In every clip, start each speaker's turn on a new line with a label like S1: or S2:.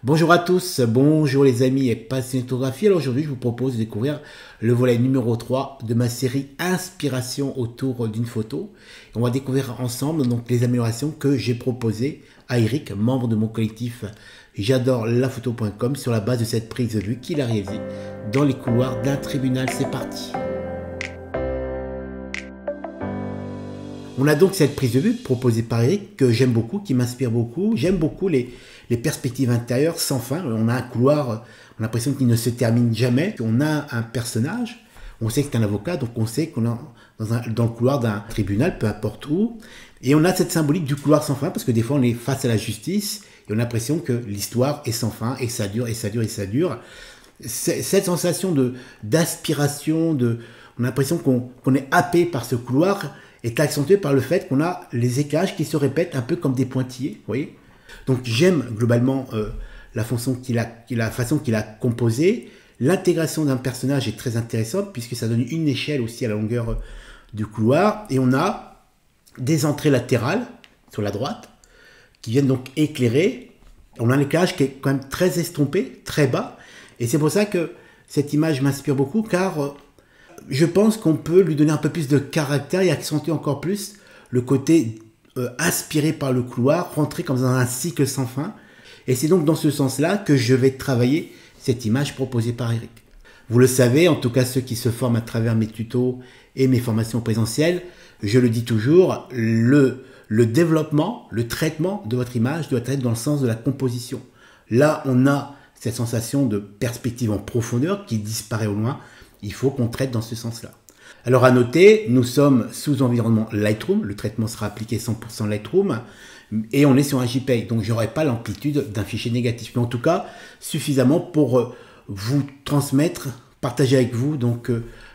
S1: Bonjour à tous, bonjour les amis et passionnés de photographie. Alors aujourd'hui, je vous propose de découvrir le volet numéro 3 de ma série Inspiration autour d'une photo. Et on va découvrir ensemble donc les améliorations que j'ai proposées à Eric, membre de mon collectif J'adore la photo.com, sur la base de cette prise de vue qu'il a réalisée dans les couloirs d'un tribunal. C'est parti. On a donc cette prise de vue proposée par Eric que j'aime beaucoup, qui m'inspire beaucoup. J'aime beaucoup les perspectives intérieures sans fin. On a un couloir, on a l'impression qu'il ne se termine jamais. On a un personnage, on sait que c'est un avocat, donc on sait qu'on est dans le couloir d'un tribunal, peu importe où. Et on a cette symbolique du couloir sans fin, parce que des fois on est face à la justice et on a l'impression que l'histoire est sans fin, et ça dure, et ça dure, et ça dure. Cette sensation d'aspiration, on a l'impression qu'on est happé par ce couloir, est accentué par le fait qu'on a les éclairages qui se répètent un peu comme des pointillés, vous voyez. Donc j'aime globalement la façon qu'il a composé. L'intégration d'un personnage est très intéressante puisque ça donne une échelle aussi à la longueur du couloir. Et on a des entrées latérales sur la droite qui viennent donc éclairer. On a un éclairage qui est quand même très estompé, très bas. Et c'est pour ça que cette image m'inspire beaucoup, car je pense qu'on peut lui donner un peu plus de caractère et accentuer encore plus le côté aspiré par le couloir, rentrer comme dans un cycle sans fin. Et c'est donc dans ce sens-là que je vais travailler cette image proposée par Eric. Vous le savez, en tout cas ceux qui se forment à travers mes tutos et mes formations présentielles, je le dis toujours, le développement, le traitement de votre image doit être dans le sens de la composition. Là, on a cette sensation de perspective en profondeur qui disparaît au loin. Il faut qu'on traite dans ce sens-là. Alors à noter, nous sommes sous environnement Lightroom, le traitement sera appliqué 100% Lightroom, et on est sur un JPEG, donc je n'aurai pas l'amplitude d'un fichier négatif, mais en tout cas suffisamment pour vous transmettre, partager avec vous donc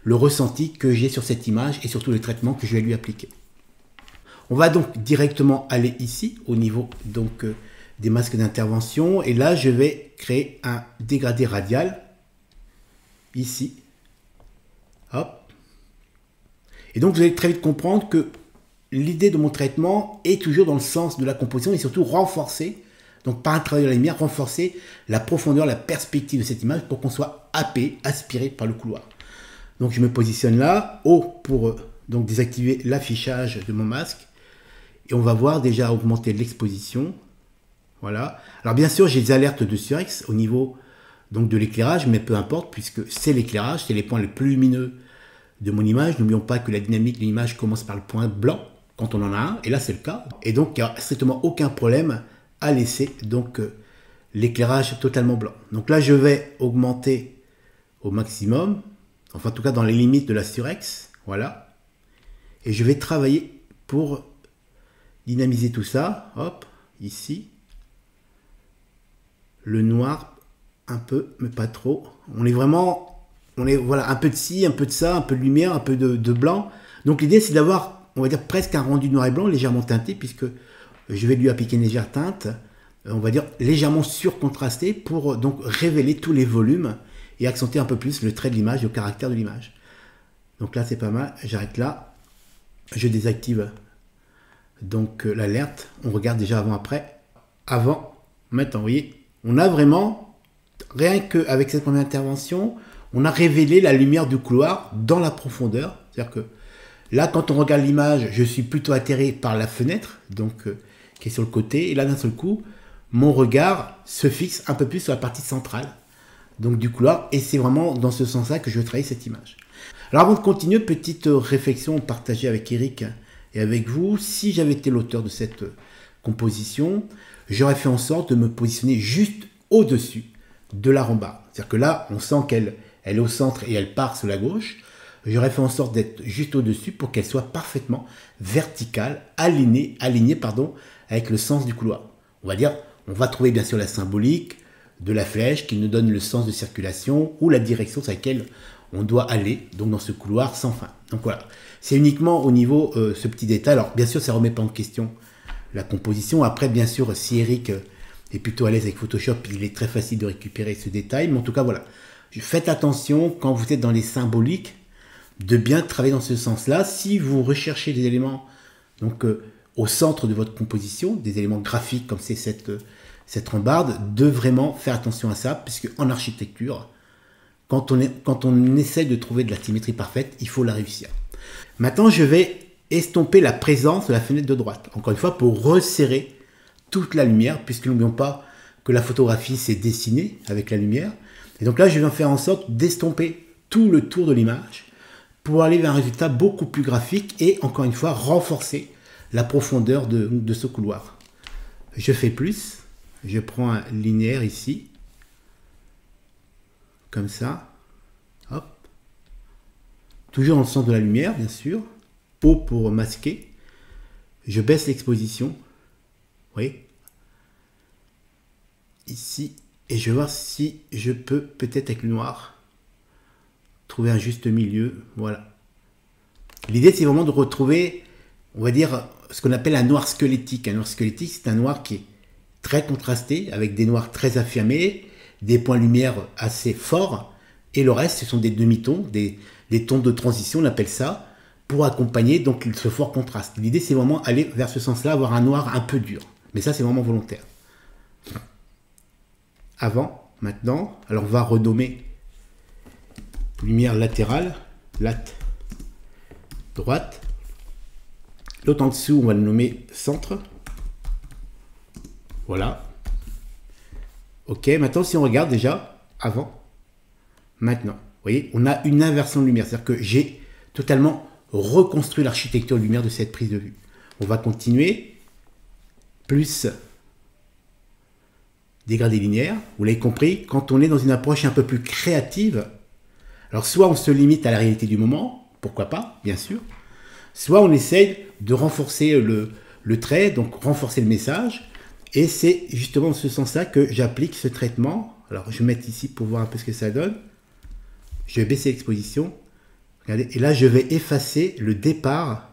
S1: le ressenti que j'ai sur cette image et surtout le traitement que je vais lui appliquer. On va donc directement aller ici au niveau donc des masques d'intervention, et là je vais créer un dégradé radial ici. Hop. Et donc vous allez très vite comprendre que l'idée de mon traitement est toujours dans le sens de la composition et surtout renforcer, donc par un travail de la lumière, renforcer la profondeur, la perspective de cette image pour qu'on soit happé, aspiré par le couloir. Donc je me positionne là, haut pour donc désactiver l'affichage de mon masque, et on va voir déjà augmenter l'exposition. Voilà. Alors bien sûr j'ai des alertes de surex au niveau donc de l'éclairage, mais peu importe, puisque c'est l'éclairage, c'est les points les plus lumineux de mon image. N'oublions pas que la dynamique de l'image commence par le point blanc, quand on en a un, et là c'est le cas. Et donc il n'y a strictement aucun problème à laisser donc l'éclairage totalement blanc. Donc là je vais augmenter au maximum, enfin en tout cas dans les limites de la surex, voilà. Et je vais travailler pour dynamiser tout ça, hop, ici. Le noir, un peu, mais pas trop. On est voilà, un peu de ci, un peu de ça, un peu de lumière, un peu de blanc. Donc l'idée c'est d'avoir, on va dire, presque un rendu noir et blanc légèrement teinté, puisque je vais lui appliquer une légère teinte, on va dire légèrement surcontrasté, pour donc révéler tous les volumes et accentuer un peu plus le trait de l'image, le caractère de l'image. Donc là c'est pas mal, j'arrête là, je désactive donc l'alerte, on regarde déjà avant-après, avant, maintenant, vous voyez, on a vraiment, rien qu'avec cette première intervention, on a révélé la lumière du couloir dans la profondeur. C'est-à-dire que là, quand on regarde l'image, je suis plutôt atterré par la fenêtre, donc qui est sur le côté. Et là, d'un seul coup, mon regard se fixe un peu plus sur la partie centrale donc du couloir. Et c'est vraiment dans ce sens-là que je vais travailler cette image. Alors avant de continuer, petite réflexion partagée avec Eric et avec vous. Si j'avais été l'auteur de cette composition, j'aurais fait en sorte de me positionner juste au-dessus de la rambarde. C'est-à-dire que là, on sent qu'elle est au centre et elle part sur la gauche. J'aurais fait en sorte d'être juste au-dessus pour qu'elle soit parfaitement verticale, alignée avec le sens du couloir. On va dire, on va trouver bien sûr la symbolique de la flèche qui nous donne le sens de circulation ou la direction sur laquelle on doit aller, donc dans ce couloir sans fin. Donc voilà, c'est uniquement au niveau ce petit détail. Alors bien sûr, ça ne remet pas en question la composition. Après, bien sûr, si Eric est plutôt à l'aise avec Photoshop, il est très facile de récupérer ce détail. Mais en tout cas, voilà. Faites attention quand vous êtes dans les symboliques de bien travailler dans ce sens-là. Si vous recherchez des éléments donc, au centre de votre composition, des éléments graphiques comme c'est cette rambarde, de vraiment faire attention à ça, puisque en architecture, quand on essaie de trouver de la symétrie parfaite, il faut la réussir. Maintenant, je vais estomper la présence de la fenêtre de droite. Encore une fois, pour resserrer toute la lumière, puisque n'oublions pas que la photographie, c'est dessiné avec la lumière. Et donc là, je vais faire en sorte d'estomper tout le tour de l'image pour aller vers un résultat beaucoup plus graphique et, encore une fois, renforcer la profondeur de ce couloir. Je fais plus. Je prends un linéaire ici. Comme ça. Hop. Toujours dans le sens de la lumière, bien sûr. Haut pour masquer. Je baisse l'exposition. Vous voyez? Ici. Et je vais voir si je peux, peut-être avec le noir, trouver un juste milieu. Voilà. L'idée, c'est vraiment de retrouver, on va dire, ce qu'on appelle un noir squelettique. Un noir squelettique, c'est un noir qui est très contrasté, avec des noirs très affirmés, des points lumière assez forts, et le reste, ce sont des demi-tons, des tons de transition, on appelle ça, pour accompagner donc ce fort contraste. L'idée, c'est vraiment aller vers ce sens-là, avoir un noir un peu dur. Mais ça, c'est vraiment volontaire. Avant, maintenant, alors on va renommer lumière latérale, lat, droite. L'autre en dessous, on va le nommer centre. Voilà. Ok, maintenant si on regarde déjà, avant, maintenant, vous voyez, on a une inversion de lumière. C'est-à-dire que j'ai totalement reconstruit l'architecture de lumière de cette prise de vue. On va continuer. Plus dégradé linéaire. Vous l'avez compris, quand on est dans une approche un peu plus créative, alors soit on se limite à la réalité du moment, pourquoi pas, bien sûr, soit on essaye de renforcer le trait, donc renforcer le message, et c'est justement dans ce sens-là que j'applique ce traitement. Alors je vais mettre ici pour voir un peu ce que ça donne. Je vais baisser l'exposition. Regardez, et là je vais effacer le départ.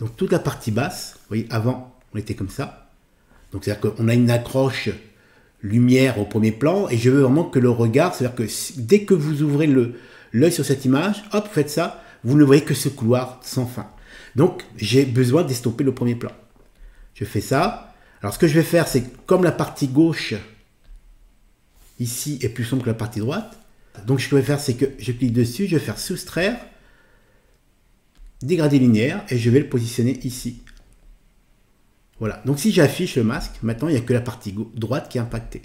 S1: Donc toute la partie basse, vous voyez, avant on était comme ça. Donc c'est-à-dire qu'on a une accroche lumière au premier plan, et je veux vraiment que le regard, c'est-à-dire que dès que vous ouvrez l'œil sur cette image, hop, vous faites ça, vous ne voyez que ce couloir sans fin. Donc j'ai besoin d'estomper le premier plan. Je fais ça. Alors ce que je vais faire, c'est comme la partie gauche ici est plus sombre que la partie droite, donc ce que je vais faire, c'est que je clique dessus, je vais faire soustraire, dégradé linéaire, et je vais le positionner ici. Voilà, donc si j'affiche le masque, maintenant il n'y a que la partie droite qui est impactée.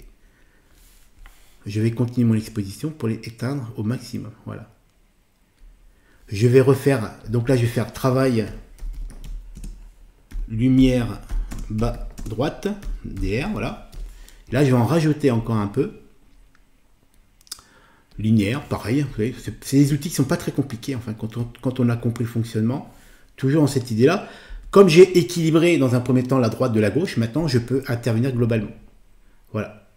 S1: Je vais continuer mon exposition pour les éteindre au maximum. Voilà. Je vais refaire, donc là je vais faire travail, lumière, bas, droite, DR, voilà. Là je vais en rajouter encore un peu. Linéaire, pareil, c'est des outils qui ne sont pas très compliqués, enfin quand on a compris le fonctionnement, toujours dans cette idée-là. Comme j'ai équilibré dans un premier temps la droite de la gauche, maintenant je peux intervenir globalement. Voilà.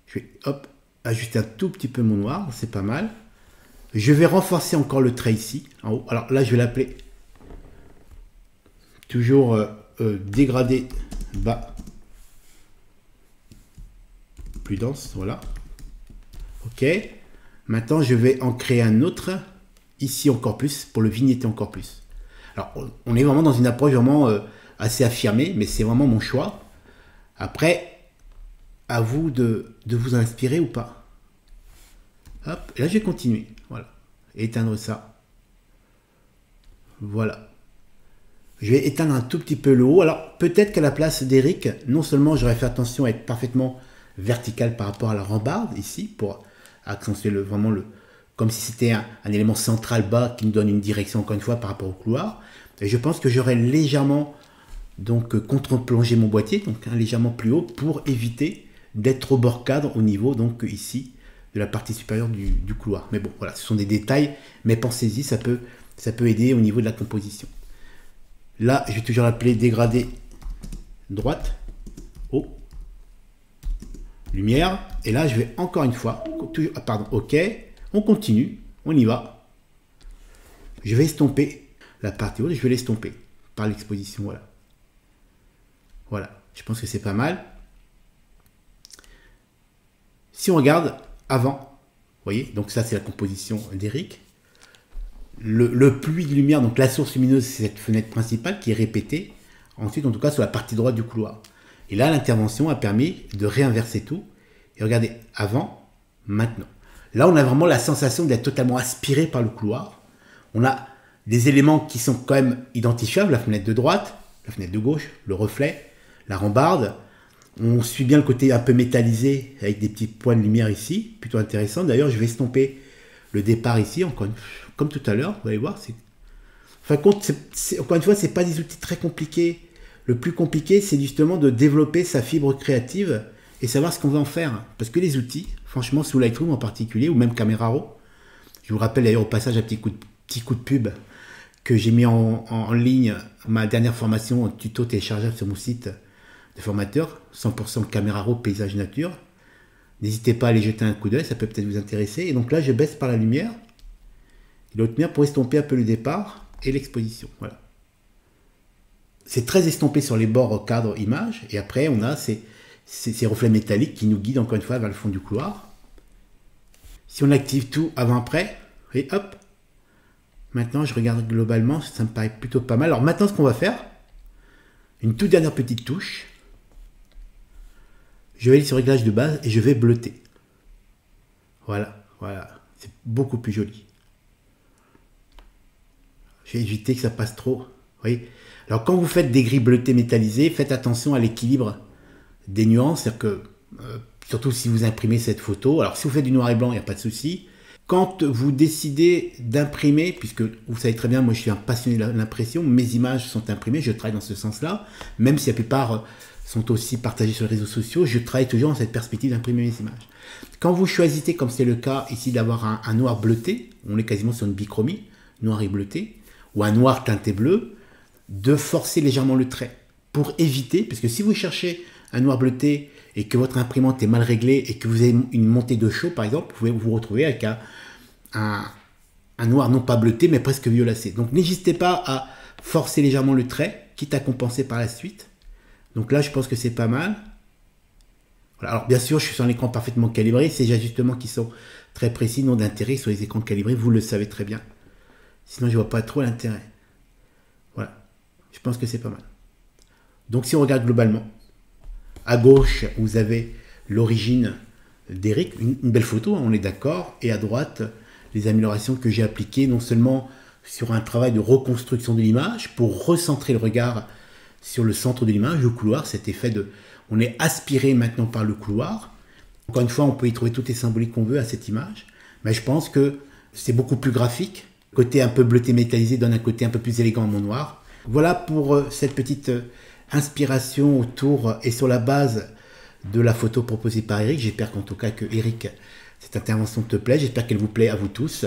S1: Je vais hop, ajuster un tout petit peu mon noir, c'est pas mal. Je vais renforcer encore le trait ici, en haut. Alors là je vais l'appeler toujours dégradé bas, plus dense, voilà. Ok. Maintenant je vais en créer un autre. Ici encore plus, pour le vignetter encore plus. Alors, on est vraiment dans une approche vraiment assez affirmée, mais c'est vraiment mon choix. Après, à vous de vous inspirer ou pas. Hop, et là je vais continuer. Voilà. Éteindre ça. Voilà. Je vais éteindre un tout petit peu le haut. Alors, peut-être qu'à la place d'Eric, non seulement j'aurais fait attention à être parfaitement vertical par rapport à la rambarde, ici, pour accentuer vraiment comme si c'était un élément central bas qui nous donne une direction, encore une fois, par rapport au couloir. Et je pense que j'aurais légèrement donc contre-plongé mon boîtier, donc légèrement plus haut, pour éviter d'être au bord cadre au niveau, donc ici, de la partie supérieure du couloir. Mais bon, voilà, ce sont des détails, mais pensez-y, ça peut aider au niveau de la composition. Là, je vais toujours l'appeler dégradé droite, haut, lumière. Et là, je vais encore une fois, ok. On continue, on y va. Je vais estomper la partie haute, je vais l'estomper par l'exposition, voilà. Voilà, je pense que c'est pas mal. Si on regarde avant, vous voyez, donc ça c'est la composition d'Eric. Le puits de lumière, donc la source lumineuse, c'est cette fenêtre principale qui est répétée. Ensuite, en tout cas, sur la partie droite du couloir. Et là, l'intervention a permis de réinverser tout. Et regardez, avant, maintenant. Là, on a vraiment la sensation d'être totalement aspiré par le couloir. On a des éléments qui sont quand même identifiables, la fenêtre de droite, la fenêtre de gauche, le reflet, la rambarde. On suit bien le côté un peu métallisé avec des petits points de lumière ici, plutôt intéressant. D'ailleurs, je vais estomper le départ ici, encore comme tout à l'heure, vous allez voir. Enfin, encore une fois, ce n'est pas des outils très compliqués. Le plus compliqué, c'est justement de développer sa fibre créative et savoir ce qu'on va en faire. Parce que les outils, franchement, sous Lightroom en particulier, ou même Camera Raw, je vous rappelle d'ailleurs au passage un petit coup de pub que j'ai mis en ligne ma dernière formation en tuto téléchargeable sur mon site de formateur, 100% Camera Raw paysage nature. N'hésitez pas à aller jeter un coup d'œil, ça peut peut-être vous intéresser. Et donc là, je baisse par la lumière et l'autre lumière pour estomper un peu le départ et l'exposition. Voilà. C'est très estompé sur les bords cadre image. Et après, on a ces reflets métalliques qui nous guident encore une fois vers le fond du couloir. Si on active tout avant-après, et hop, maintenant je regarde globalement, ça me paraît plutôt pas mal. Alors maintenant, ce qu'on va faire, une toute dernière petite touche. Je vais aller sur réglage de base et je vais bleuter. Voilà, voilà, c'est beaucoup plus joli. Je vais éviter que ça passe trop. Vous voyez. Alors quand vous faites des gris bleutés métallisés, faites attention à l'équilibre des nuances, c'est-à-dire que, surtout si vous imprimez cette photo, alors si vous faites du noir et blanc, il n'y a pas de souci. Quand vous décidez d'imprimer, puisque vous savez très bien, moi je suis un passionné de l'impression, mes images sont imprimées, je travaille dans ce sens-là, même si la plupart sont aussi partagées sur les réseaux sociaux, je travaille toujours dans cette perspective d'imprimer mes images. Quand vous choisissez, comme c'est le cas ici, d'avoir un noir bleuté, on est quasiment sur une bichromie, noir et bleuté, ou un noir teinté bleu, de forcer légèrement le trait pour éviter, parce que si vous cherchez un noir bleuté et que votre imprimante est mal réglée et que vous avez une montée de chaud par exemple, vous pouvez vous retrouver avec un noir non pas bleuté mais presque violacé. Donc n'hésitez pas à forcer légèrement le trait, quitte à compenser par la suite. Donc là je pense que c'est pas mal. Voilà. Alors bien sûr je suis sur un écran parfaitement calibré, ces ajustements qui sont très précis n'ont d'intérêt sur les écrans calibrés, vous le savez très bien. Sinon je vois pas trop l'intérêt. Voilà, je pense que c'est pas mal. Donc si on regarde globalement, à gauche, vous avez l'origine d'Eric, une belle photo, hein, on est d'accord. Et à droite, les améliorations que j'ai appliquées, non seulement sur un travail de reconstruction de l'image, pour recentrer le regard sur le centre de l'image, le couloir, cet effet de... On est aspiré maintenant par le couloir. Encore une fois, on peut y trouver toutes les symboliques qu'on veut à cette image. Mais je pense que c'est beaucoup plus graphique. Le côté un peu bleuté métallisé donne un côté un peu plus élégant à mon noir. Voilà pour cette petite... inspiration autour et sur la base de la photo proposée par Eric. J'espère qu'en tout cas que Eric, cette intervention te plaît. J'espère qu'elle vous plaît à vous tous.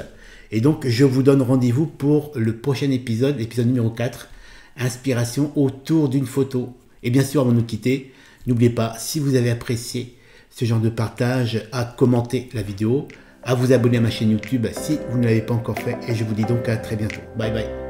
S1: Et donc je vous donne rendez-vous pour le prochain épisode, l'épisode numéro 4, inspiration autour d'une photo. Et bien sûr, avant de nous quitter, n'oubliez pas, si vous avez apprécié ce genre de partage, à commenter la vidéo, à vous abonner à ma chaîne YouTube si vous ne l'avez pas encore fait. Et je vous dis donc à très bientôt. Bye bye.